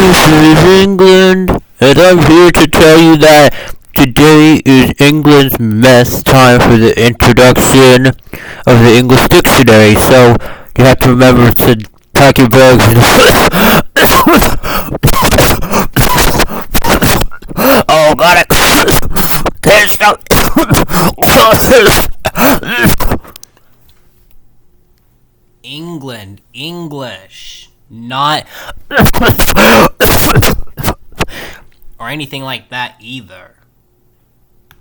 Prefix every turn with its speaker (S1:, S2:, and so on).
S1: This is England, and I'm here to tell you that today is England's best time for the introduction of the English dictionary. So you have to remember to pack your bags. Oh, got it. Can't stop.
S2: England, English, not or anything like that either.